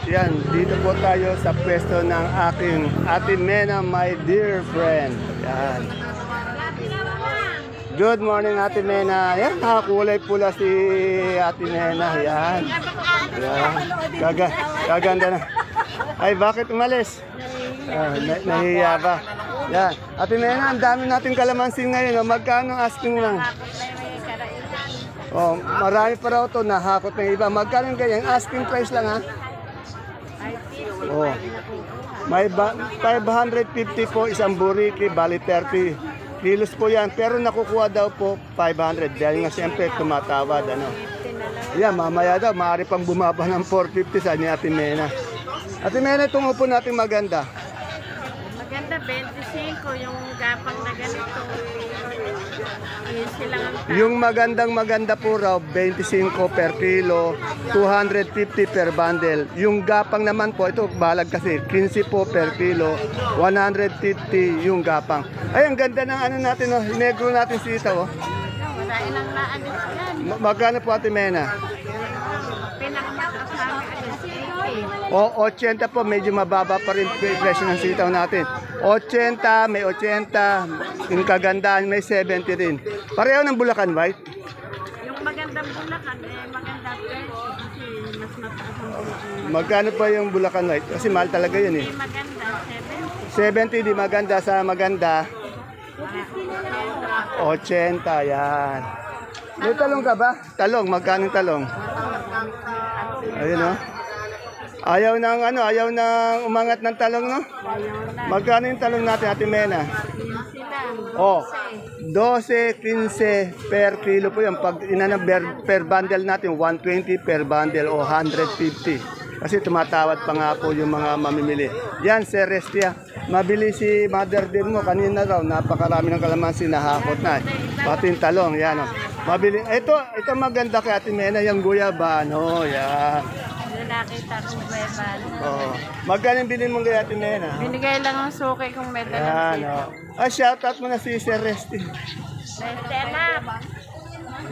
Yan, dito po tayo sa pwesto ng aking Ate Mena, my dear friend. Yan. Good morning, Ate Mena. Yan, nakakulay pula si Ate Mena. Yan. Yan. Kaganda na. Ay, bakit umalis? Nahiya ba? Yan. Ate Mena, ang dami nating kalamansin ngayon. Oh. Magkano asking lang? Oh, marami pa raw ito. Nahakot ng iba. Magkano ganyan? Asking price lang, ha? Oh. May 550 po isang buriki, bali 30 kilos po yan. Pero nakukuha daw po 500 dahil nga siyempre tumatawad. Ano. Yan, mamaya daw, maaari pang bumaba ng 450 sa ni Ate Mena. Ate Mena, itong upo natin maganda. Maganda, 25 yung gapang na ganito. Yung maganda po raw, 25 per kilo, 250 per bundle. Yung gapang naman po, ito balag kasi, 15 po per kilo, 150 yung gapang. Ay, ang ganda ng ano natin, oh, negro natin sitaw. Oh. Wala ilang naalis yan. Magkano po, Ate Mena? Pinakamataas namin agad 80. O, 80 po, medyo mababa pa rin yung presyo ng sitaw natin. 80, may 80, yung kagandaan may 70 rin. Pareho ng Bulacan White. Yung magandang Bulacan, maganda presyo kasi mas mataas ang Bulacan. Magkano pa yung Bulacan White? Kasi mahal talaga yun eh. Hindi maganda, 70 di maganda sa maganda. 80, yan. May talong ka ba? Talong, magkano yung talong? Ayun oh. Ayaw nang umangat ng talong, no? Magkano yung talong natin, Ate Mena? Oh, 12, 15 per kilo po yan. Pag per bundle natin, 120 per bundle o 150. Kasi tumatawad pa nga po yung mga mamimili. Yan, Sir Restia. Mabili si mother din mo. Kanina raw, napakarami ng kalamansi nahakot na. Pati yung talong, yan. Oh. Mabili. Ito maganda kay Ate Mena, yung guyabano. Yan. nakita kong beban. Oo. Magkano yung bilhin mong kay Ate Mena? Binigay lang ang suki kong medal ng Yan, sito. oh. Shoutout mo na si Sir Resty. Beste anak,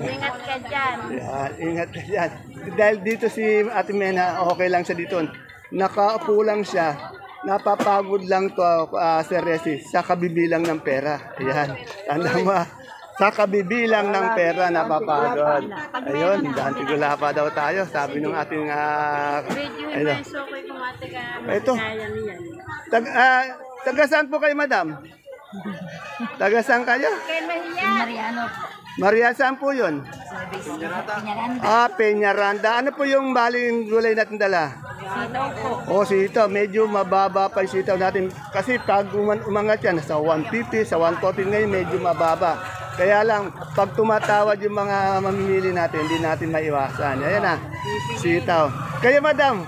ingat ka dyan. Yan, ingat ka dyan. Dahil dito si Ate Mena, okay lang siya dito. Nakaupo lang siya. Napapagod lang to, Sir Resty, sa kabibilang ng pera. Ayan, tanda mo. Sa kabibilang ng pera, napapagod. Ayun, dantigula pa daw tayo. Sabi nung ating... Video ayun. yung suki kong ate ka. Ito. Kaya niyan. Taga saan po kayo, madam? Taga saan kayo? Kay Mariano. Maria, saan po yun? Peñaranda. Ano po yung baling gulay natin dala? Sitaw po. Oh, sitaw. Medyo mababa pa yung sitaw natin. Kasi pag umangat yan, sa 150, sa 140 ngayon, medyo mababa. Kaya lang, pag tumatawad yung mga mamimili natin, hindi natin maiwasan. Ayan na, sitaw. Kaya madam,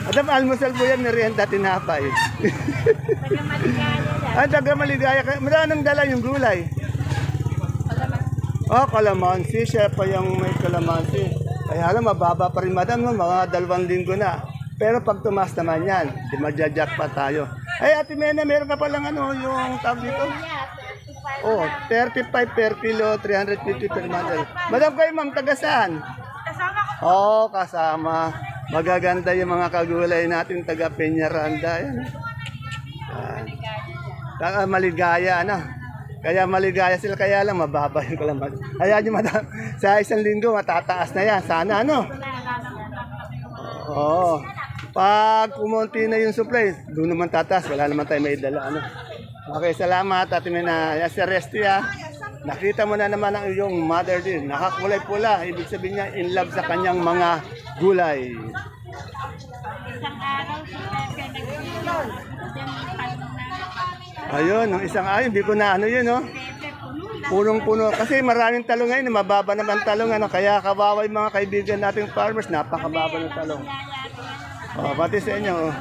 madam, almusal po yan, merienda, tinapay. Taga Maligaya yan. Ang taga Maligaya. Madam, nang dala yung gulay? Oh, kalamansi. Siya pa yung may kalamansi. Kaya lang, mababa pa rin, madam, no? Mga 2 linggo na. Pero pag tumas naman yan, di magja-jack pa tayo. Ay, Ate Mena, meron ka palang yung tawag dito? Oh, 35 per kilo, 350 per bundle. Madam kayo, ma'am, taga saan? Kasama ko. Oh, kasama. Magaganda yung mga kagulay natin, taga Peñaranda. Yan. Taga Maligaya, ano? Kaya maligaya sila, kaya lang mababa yung kalaman. Kaya nyo, madam, sa 1 linggo, matataas na yan. Sana, ano? Oo. Pag kumonti na yung supply, doon naman tataas. Wala naman tayo may dala, ano? Okay, salamat, Ate Mena. Sir Resty, nakita mo na naman ang iyong mother din. Nakakulay pula. Ibig sabihin niya, in love sa kanyang mga gulay. Isang araw, si Pepe nag-iyon. Ayun, nung isang araw, hindi ko na ano yun, no? Punong-puno. Kasi maraming talong ngayon, mababa naman talong, ano? Kaya kawawa yung mga kaibigan nating farmers, napakababa ng talong. Oh, pati sa inyo, oh.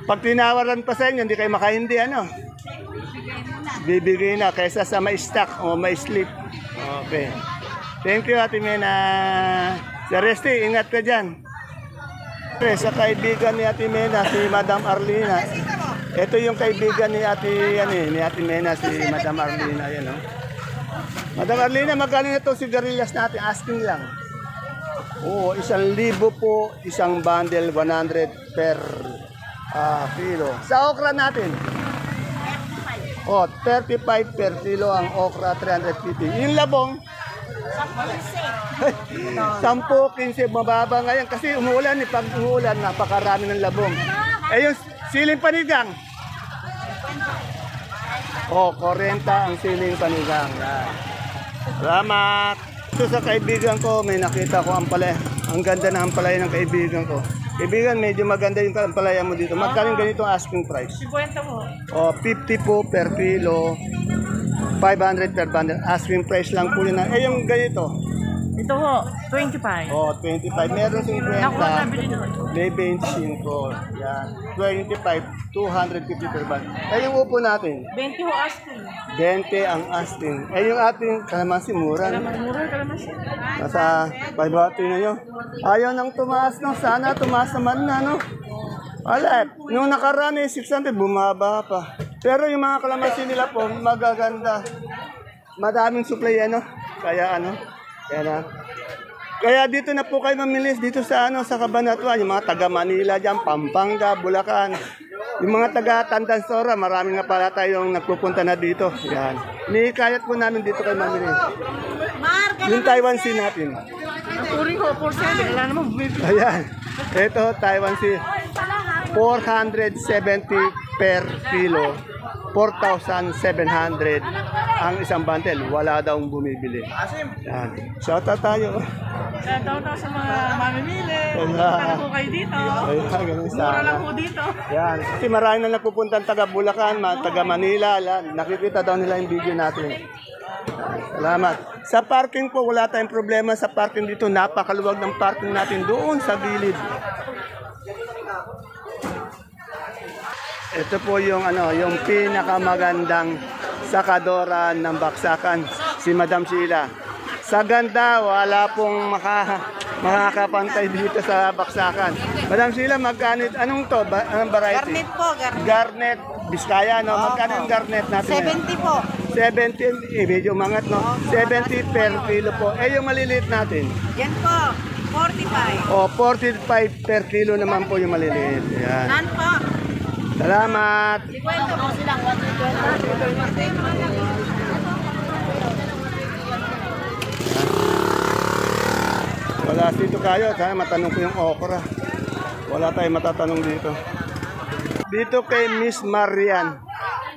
Pag tinawaran pa sa inyo, hindi kayo makahindi, ano? Bibigay na kaysa sa may stock o may slip. Okay. Thank you, Ate Mena. Sir Resty, ingat ka dyan. Sa kaibigan ni Ate Mena, si Madam Arlina. Ito yung kaibigan ni Ate Mena, si Madam Arlina. Yan, oh. Madam Arlina, magkano na itong sigarilyas natin? Asking lang. Oo, 1,000 po, isang bundle, 100 per kilo. Sa okra natin? Oh, 35 per kilo ang okra, 350. Yung labong? 10, 15, mababa ngayon kasi umuulan. Pag umuulan, napakarami ng labong. Eh yung siling panigang? Oh, 40 ang siling panigang. Yan. Salamat. Ito sa kaibigan ko, may nakita ko ampalaya. Ang ganda ng ampalaya ng kaibigan ko. Kaibigan, medyo maganda yung ampalaya mo dito. Magkano ganito ang asking price? 50 po. O, 50 po per kilo. 500 per bundle. Asking price lang po yun. Eh, yung ganito? Ito po, 25. O, 25. Meron 50. Nakuha sabi din po. May 25. Yan. 25, 250 per bundle. Eh, yung upo natin? 20 ho asking. 20 ang asking. Eh, yung ating kalamansi, mura. Mura kalamansi. Nasa 5 na yun. Ayaw nang tumaas, no? Sana tumaas naman na, no? Wala, nung nakaraan 600, bumaba pa. Pero yung mga kalamansi nila po, magaganda. Madaming supply, ano? Kaya ano? Kaya na. Kaya dito na po kayo mamilis dito sa sa Cabanatuan, yung mga taga Manila diyan, Pampanga, Bulacan. Yung mga taga Tandansora, marami nga pala tayong nagpupunta na dito. Yan. Nikayat po namin dito kayo mamilis. Yung Taiwan Sea natin. Ang turing ko, 4 wala naman bumibili. Ayan. Ito, Taiwan Sea. 470 per kilo. 4,700 ang isang bundle. Wala daw bumibili. Yan. Shoutout tayo. Shoutout sa mga mamimili. Wala. Tara po kayo dito. Ayan, ganun Mura sana. lang po dito. Yan. Kasi marami na napupuntan taga Bulacan, taga Manila. Nakikita daw nila yung video natin. Salamat. Sa parking po, wala tayong problema sa parking dito. Napakaluwag ng parking natin doon sa gilid. Ito po yung yung pinakamagandang sakadora ng baksakan, si Madam Sheila. Sa ganda, wala pong makakapantay dito sa baksakan. Madam Sheila, magkano anong to? Anong variety? Garnet po, garnet. Garnet, Biskaya, no? Magkano yung garnet natin? 70 po. 70, medyo umangat, no? 70 per kilo po. Eh, yung maliliit natin? Yan po, 45. O, 45 per kilo naman po yung maliliit. Yan. Nan po. Salamat. Kwento po silang 120. Wala dito kayo. Sana matanong ko yung okra. Wala tayong matatanong dito. Dito kay Miss Marian.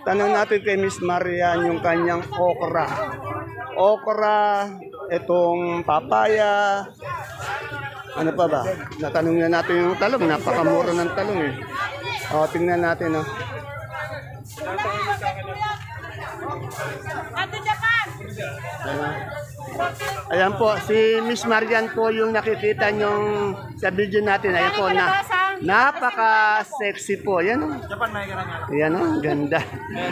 Tanong natin kay Miss Marian yung kanyang okra. Okra, itong papaya. Ano pa ba? Natanong na natin yung talong. Napakamura ng talong eh. O, tingnan natin, no? Ate Japan! Ayan po, si Miss Marian po yung nakikita nyong sa video natin. Ayan po, napaka-sexy po. Ayan, o. Ayan, o, ganda.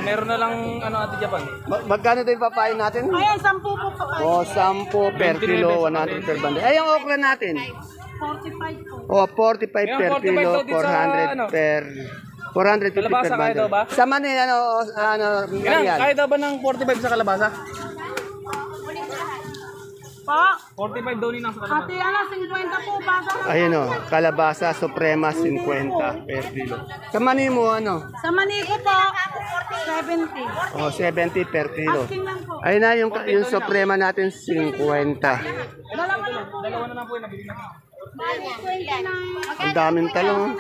Meron na lang Ate Japan. Magkano tayo papain natin? Ayan, 10 po po. O, 10 per kilo, 100 per bundle. Ay, yung okra natin? 45 po. O, 45 per 45 kilo, daw din sa, 400 per... 450 per Kalabasa kaya daw bundle. ba? Sa mani, Marian? Kaya daw ba ng 45 sa kalabasa? Po. 45 daw nila sa kalabasa. Ate, 50 po ba? Ayun o, kalabasa, suprema, 50 per kilo. Sa mani mo, Sa Manico po, 70. O, 70 per kilo. Asking lang po. Ayun na, yung suprema natin, 50. Dalawa lang po. Dalawa na lang po yung nabili na. 29. Ang daming talong.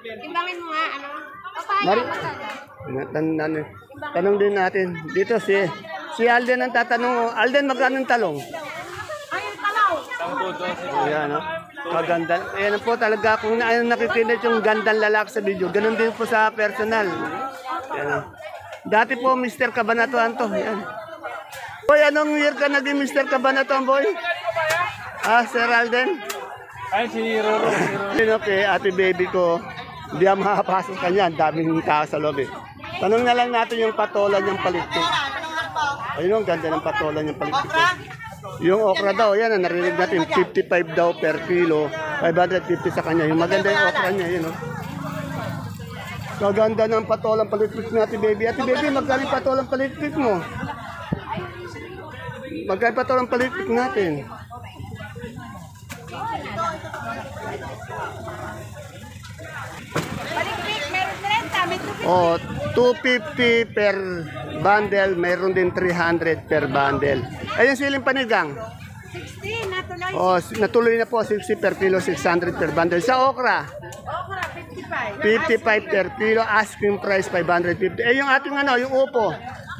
Timbangin mo nga, ano? Tanong din natin. Dito si Alden ang tatanong. Alden, magkano ang talong? Ayun, talaw. Ayan, no? Maganda. Ayan po talaga. Kung nakikita yung gandang lalaki sa video, ganun din po sa personal. Ayan, no? Dati po, Mr. Cabanatuan to. Ayan. Boy, anong year ka naging Mr. Cabanatuan, boy? Sir Alden? Ay, si Roro. Okay, ate baby ko, hindi ako makapasok kanya. Ang daming tao sa loob eh. Tanong na lang natin yung patola niyang palitik. Ayun, ang ganda ng patola niyang palitik. Yung okra daw, yan, narinig natin, 55 daw per kilo, 550 sa kanya. Yung maganda yung okra niya, yun, oh. Kaganda ng patolang palitik natin, baby. Ate baby, magkano yung patolang palitik mo? Magkano patolang palitik natin? O, 250 per bundle, mayroon din 300 per bundle. Ayun siling panigang. 60, natuloy. O, natuloy na po, 60 per kilo, 600 per bundle. Sa okra, Okra, 55. 55 per kilo, asking price 550. Eh, yung ating ano, yung upo.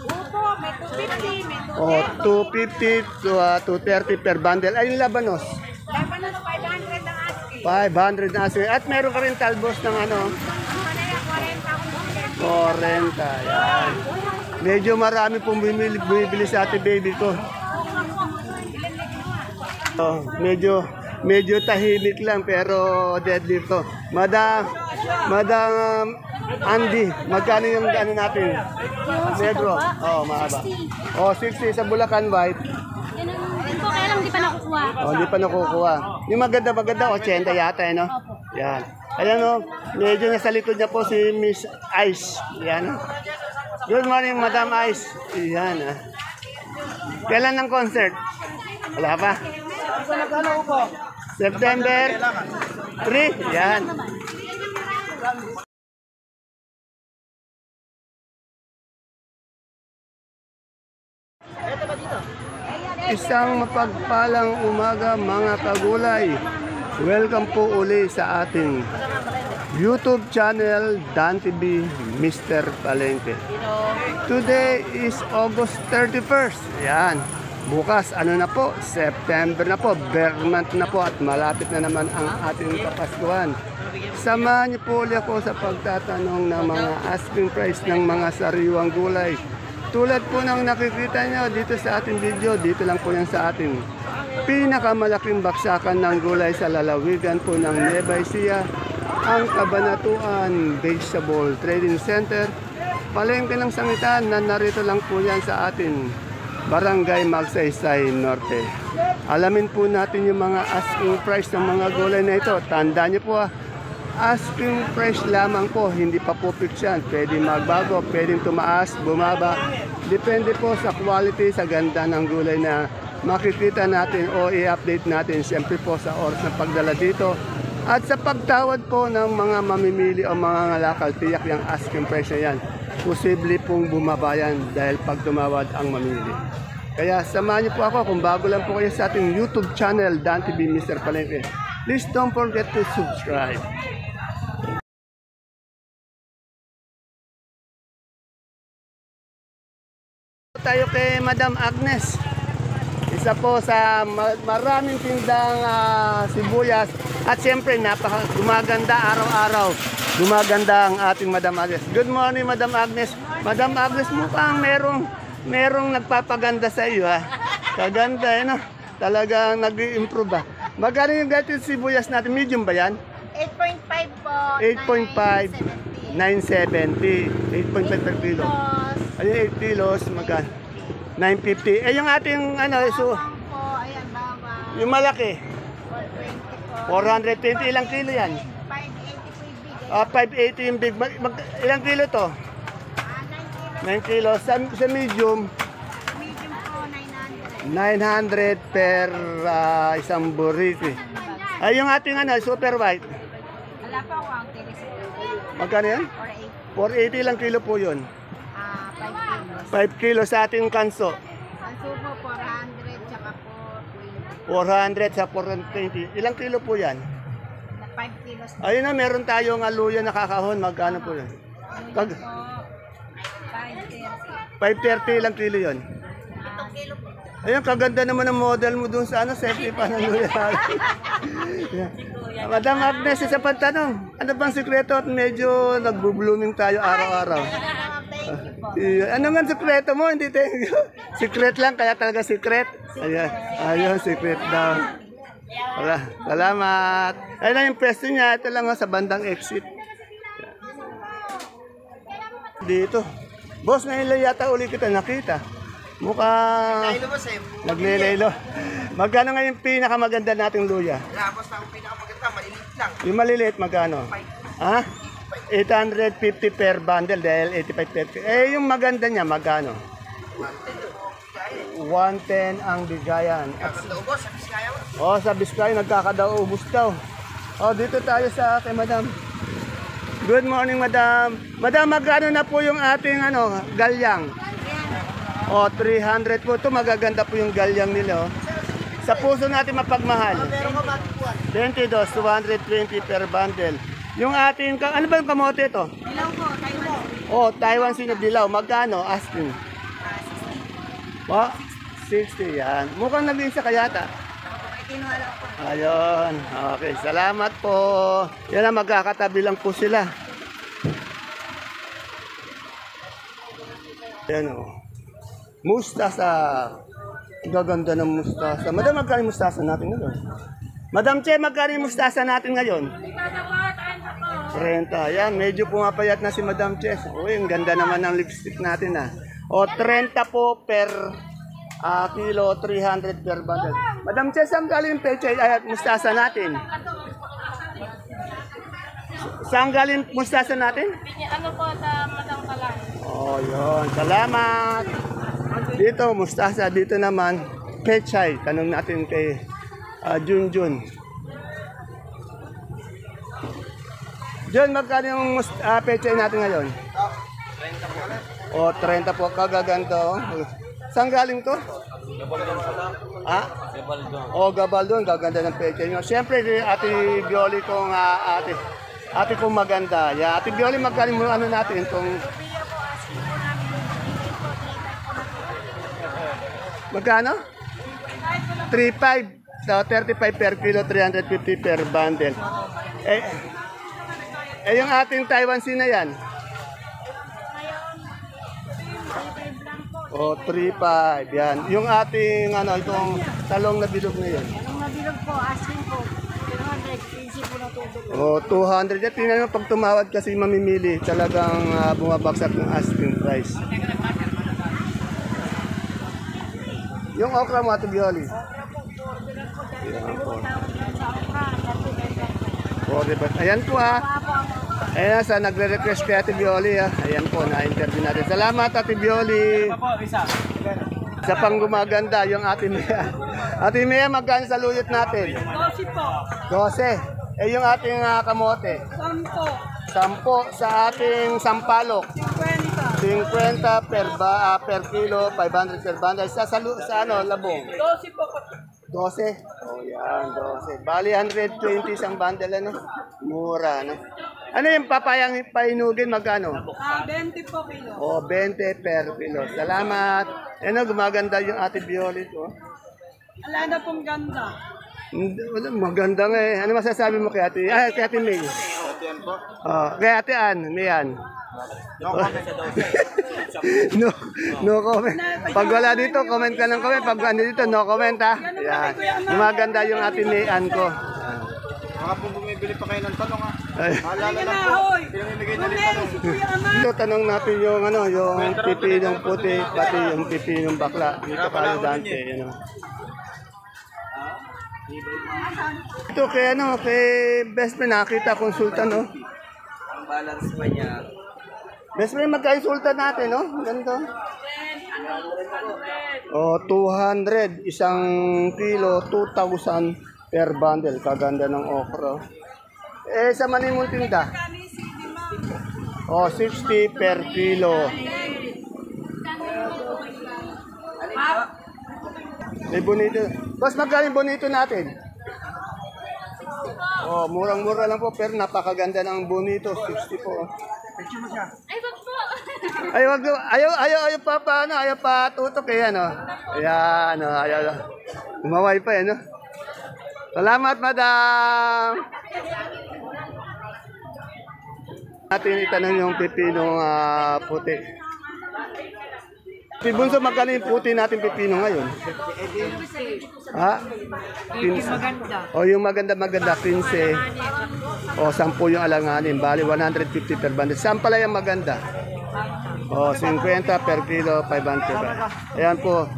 Upo, may 250, may O, 250 to 230 per bundle. Ay, yung labanos. Labanos, 500 ang asking. 500 na asking. At meron ka rin talbos ng ano, Ano na yan, 40 akong 40. Yan. Medyo marami pong bumibili sa ate baby ko. Oh, medyo tahimik lang pero deadly to. Madam Andy, magkano yung ano natin? Negro. Oh, mahaba. Oh, 60 sa Bulacan White. Yan po, kaya lang di pa nakukuha. Oh, hindi pa nakukuha. Yung maganda, 80 yata, eh, no? Yan. Ayan, no? Medyo nasa likod niya po si Miss Ice. Yan, no? Good morning, Madam Ice. Yan, ah. Kailan ng concert? Wala pa? September 3. Yan. Isang mapagpalang umaga mga kagulay. Welcome po uli sa ating YouTube channel Dan TV Mr. Palengke. Today is August 31st. Yan. Bukas ano na po? September na po. Bare month na po at malapit na naman ang ating Kapaskuhan. Samahan niyo po ulit ako sa pagtatanong ng mga asking price ng mga sariwang gulay. Tulad po ng nakikita nyo dito sa ating video, dito lang po yan sa ating pinakamalaking baksakan ng gulay sa lalawigan po ng Nueva Ecija, ang Cabanatuan Vegetable Trading Center. Palengke ng Sangitan na narito lang po yan sa ating Barangay Magsaysay Norte. Alamin po natin yung mga asking price ng mga gulay na ito. Tandaan niyo po asking price lamang po, hindi pa po fix yan. Pwede magbago, pwedeng tumaas, bumaba. Depende po sa quality, sa ganda ng gulay na makikita natin o i-update natin. Siyempre po sa oras ng pagdala dito. At sa pagtawad po ng mga mamimili o mga ngalakal, tiyak yung asking price na yan. Posible pong bumaba yan dahil pag tumawad ang mamimili. Kaya samahan niyo po ako kung bago lang po kayo sa ating YouTube channel, Dan TV Mr. Palengke. Please don't forget to subscribe. Tayo kay Madam Agnes. Isa po sa maraming tindang sibuyas at siyempre gumaganda araw-araw. Gumaganda ang ating Madam Agnes. Good morning, Madam Agnes. Madam Agnes, mukhang merong nagpapaganda sa iyo, ha. Kaganda, eh, no? Talagang nag-i-improve ba? Magkano yung gating sibuyas natin? Medium ba yan? 8.5 po. 8.5, 970. 8.5 per kilo. Ayun, 8 kilos, magkano? 950. Eh, yung ating, so, Po, ayan, bawang. yung malaki, 420 po. 420. Ilang kilo yan? 580 po yung big. 580 yung big. Ilang kilo to? 9 kilos. Sa medium, Medium po, 900. 900 per isang burrito. Ay, yung ating super white. Wala pa ako ang tiris. Magkano yan? 480. 480 lang kilo po yun. 5 kilos. 5 kilos sa ating kanso. Ang subo, 400, tsaka po 400 sa 420. Ilang kilo po yan? 5 kilos. Ayun na, meron tayong aluya na kakahon. Magkano po yan? Pag... Pag- po, 530. 530 ilang kilo yun? 7 kilo po. Ayun, kaganda naman ang model mo dun sa safety pa ng luya. Madam Agnes, isa pang tanong. Ano bang sikreto at medyo nagbo-blooming tayo araw-araw? Thank you po. Ano nga sikreto mo? Hindi thank you. Secret lang, kaya talaga secret. Ayan, ayun, secret daw. Wala, salamat. Ayun na yung pwesto niya. Ito lang sa bandang exit. Dito. Boss, ngayon lang yata uli kita nakita. Mukhang naglilelo. Magkano nga yung pinakamaganda nating luya? Labas na ang pinakamaganda, maliliit lang. Yung maliliit, magkano? Ha? 850 per bundle dahil 85 per. Eh, yung maganda niya, magkano? 110 ang bigayan. Ubos, sa Biskaya mo. Oh, sa Biskaya, nagkakadaubos daw. Oh, dito tayo sa kay Madam. Good morning, madam. Madam, magkano na po yung ating galyang? O, 300 po. Ito, magaganda po yung galyang nila. Oh. Sa puso natin mapagmahal. 22, 220 per bundle. Yung ating, ano ba yung kamote ito? Hello po, Taiwan. Oh, Taiwan sinadilaw. Magkano? Asking. Po? 60 yan. Mukhang nag-iisa kayata. Kinuha lang po. Ayun. Okay, salamat po. Yan na, magkakatabi lang po sila. Yan o. Mustasa. Gaganda ng mustasa. Madam, magkano yung mustasa natin ngayon? Madam Che, magkano yung mustasa natin ngayon? 30. Yan, medyo pumapayat na si Madam Che. Uy, ang ganda naman ng lipstick natin ah. O, 30 po per kilo, 300 per bundle. Madam Che, saan galing yung peche ay mustasa natin? Saan galing mustasa natin? Ano po sa Madang Kalan? Oh, yun. Salamat. Dito, mustasa. Dito naman, pechay. Tanong natin kay Junjun. Jun, magkano yung pechay natin ngayon? 30 po. Oh, 30 po. Kagaganda. Oh. Saan galing to? Gabaldon. Oh, Gabaldon. Gaganda ng pechay nyo. Siyempre, Ate Bioli kong ate kong maganda. Yeah, Ate Bioli, magkano mo natin itong... Magkano? 3.5. So, 35 per kilo, 350 per bundle. Yung ating Taiwan Sea yan? O, 3.5. Yan. Yung ating, itong talong na bilog na yan. Anong nabilog po, asking po. 200, easy po na tutuloy. O, 200. At tingnan mo, pag tumawad kasi mamimili, talagang bumabagsak ng asking price. Yung okra mo, Ate Bioli. Ayan po Ayan sa nagre-request kay Ate Bioli Ayan po, na-interview natin. Salamat Ate Bioli. Sa pang gumaganda yung Ate Mea. Ate Mea, magkano sa luyot natin? 12 po. 12. Yung ating kamote? 10. 10 sa ating sampalok. 50. 50 per kilo, 500 per bundle. Sa labong? 12 po. 12? Oh, yan, 12. Bali, 120 isang bundle, Mura, Ano yung papayang painugin, magkano? 20 po kilo. Oh, 20 per kilo. Salamat. Gumaganda yung Ate Bioli ko. Wala na pong ganda. Maganda nga eh. Ano masasabi mo kay Ate? Kay Ate May? Oh, kay Ate Ann, Mayan. No comment. Pag wala dito, comment ka ng comment. Pag ano dito, no comment ha. Yan. Gumaganda yung Ate Mayan ko. Baka po bumibili pa kayo ng talong ha. Maalala lang po. Pinamimigay na rin talong. Ito, tanong natin yung pipinong puti, pati yung pipinong bakla. Dito kaya Dante, Ito kay best friend, nakita konsulta, Ang balance pa niya. Best friend, magka-insulta natin, Ganito. Oh, 200, isang kilo, 2,000 per bundle. Kaganda ng okra. Sa manimong tinda? Oh, 60 per kilo. May bonito. Boss, magkano yung bonito natin? Oh, murang-mura lang po, pero napakaganda ng bonito. 60 po. Ay, wag ayaw pa ayaw pa tutok Ayan, ayaw. Umaway pa Salamat, madam. Natin itanong yung pipinong puti. Si Bunso, magkano yung puti natin pipino ngayon? Ha? 15. Maganda. O yung maganda, 15. O 10 yung alanganin. Bali, 150 per bundle. Saan pala yung maganda? O 50 per kilo, 500. Ayan po.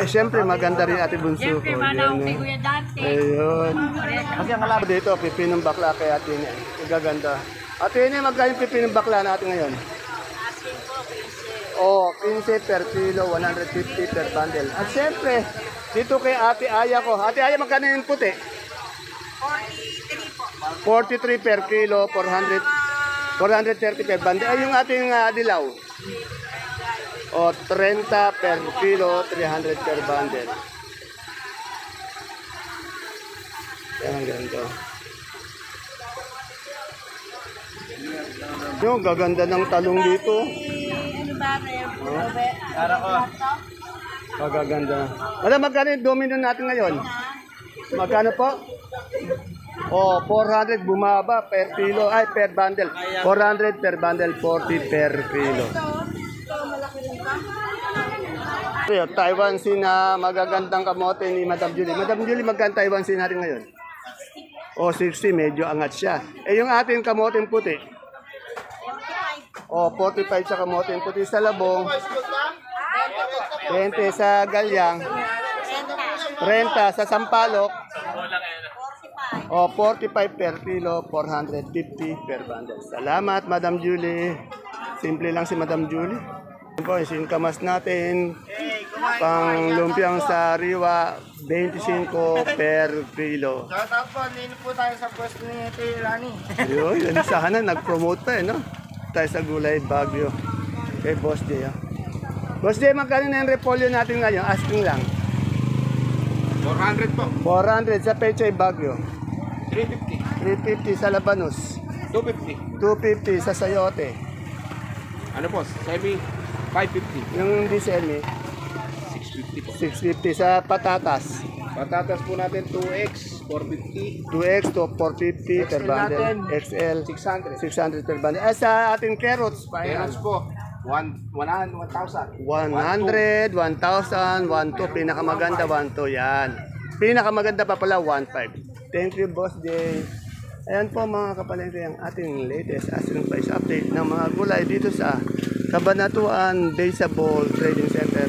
Siyempre, maganda rin Ate Bunso. Siyempre, manaw kay Kuya Dante. Ayun. Kasi ang kalabo dito, pipinong bakla kay Ate Ine. Gaganda. Ate Ine, magkano yung pipinong bakla natin ngayon? Asking po, 15. O, 15 per kilo, 150 per bundle. At siyempre, dito kay Ate Aya ko. Ate Aya, magkano yung puti? 43 po. 43 per kilo, 400 435 bundle. Ay, yung ating dilaw. O, 30 per kilo, 300 per bundle. Yan, ganito. Yung gaganda ng talong dito. Ano ba, Para ko. Pagaganda. Wala, magkano yung domino natin ngayon? Magkano po? Oh, 400 bumaba per kilo, ay per bundle. 400 per bundle, 40 per kilo. Ito, Taiwan Sea na magagandang kamote ni Madam Julie. Madam Julie, magkano Taiwan Sea natin ngayon? O, 60, medyo angat siya. Eh, yung ating kamoteng puti? O, 45 sa kamoteng puti sa labong. 20 sa galyang. 30 sa sampalok. O, 45 per kilo, 450 per bundle. Salamat, Madam Julie. Simple lang si Madam Julie. Ito po, singkamas natin. Pang lumpiang sariwa, 25 per kilo. Shoutout po, nino po tayo sa pwesto ni Ate Rani. Yun, yun sana, nag-promote pa no? Tayo sa gulay Baguio. Kay Boss J. Boss J, magkano na yung repolyo natin ngayon? Asking lang. 400 po. 400 sa Pechay Baguio. 350. 350 sa Labanos. 250. 250 sa Sayote. Ano po? Semi 550. Yung Disemi, 650 po. 650 sa Patatas. Patatas po natin 2X, 450. 2X to 450 per XL bundle. natin, XL, 600. 600 per bundle. Sa ating carrots, Peros po, 1,000. 100, 1,000, 1,200, pinakamaganda 1,200 yan. Pinakamaganda pa pala 1,500. Thank you, Boss Jay. Ayan po mga kapalengke ang ating latest asking price update ng mga gulay dito sa Cabanatuan Baseball Trading Center.